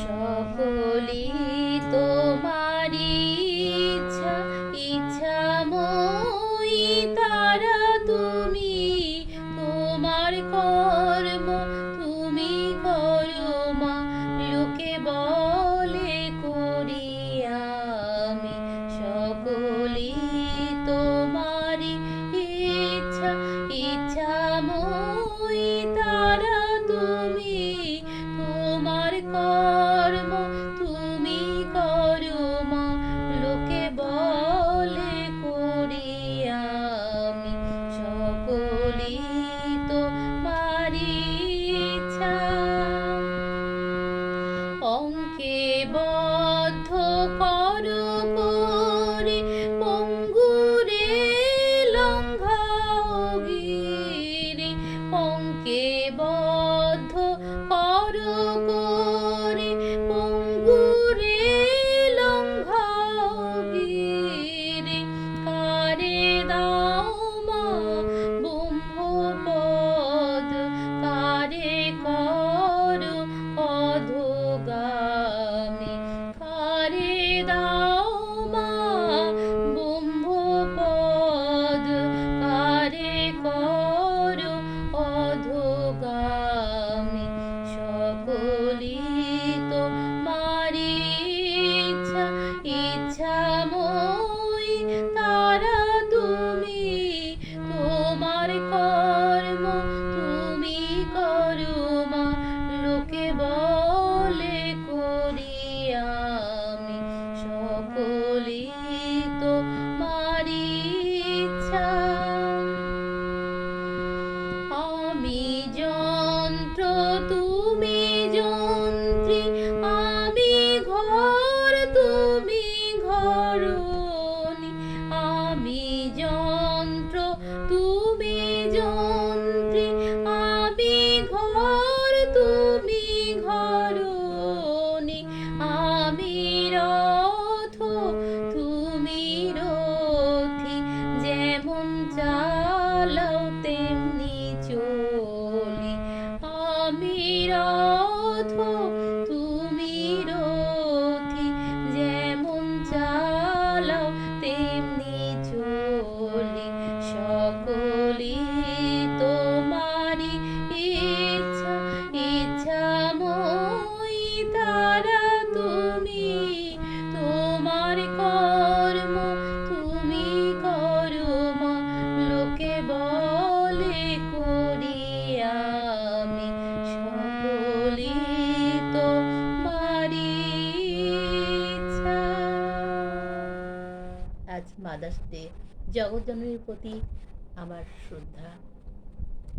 সকলি তোমারি ইচ্ছা, ইচ্ছাময়ী তারা তুমি, তোমার কর্ম তুমি করো মা, লোকে বলে করি আমি। সকলি তোমারি ইচ্ছা, ইচ্ছাময়ী তারা তুমি, তোমার কর্ম তুমি করো মা, লোকে বলে করি আমি। সকলি তোমারি ইচ্ছা। অঙ্কে বদ্ধ করো করে পঙ্গুরে লঙ্ঘাও গিরি, অঙ্কে বদ্ধ করো করে পঙ্গুরে লঙ্ঘাও গিরি, কারে দাও মা ব্রহ্মপদ, কারে করো অধোগামী, কারে দাও মা ব্রহ্মপদ, কারে করো অধোগামী। সকলি তোমারি ইচ্ছা, ইচ্ছাময়ী তারা তুমি, তোমার কর্ম তুমি করো মা, লোকে বলে করি আমি। সকলি তোমারি ইচ্ছা। আমি যন্ত্র তুমি যন্ত্রী, আমি ঘর তুমি ঘরণী, আমি যন্ত্র তুমি যন্ত্রী, আমি ঘর তুমি ঘরণী, আমি রথ তুমি রথী, যেমন চালাও তেমনি চলি, আমি রথ তুমি রথী, যেমন চালাও তেমনি চলি। সকলি তোমারি ইচ্ছা, ইচ্ছাময়ী তারা তুমি, তোমার কর্ম তুমি করো মা, লোকে বলে করি আমি। সকলি তোমারি ইচ্ছা। আজ মাদার্স ডে, জগৎজননীর প্রতি আমার শ্রদ্ধা।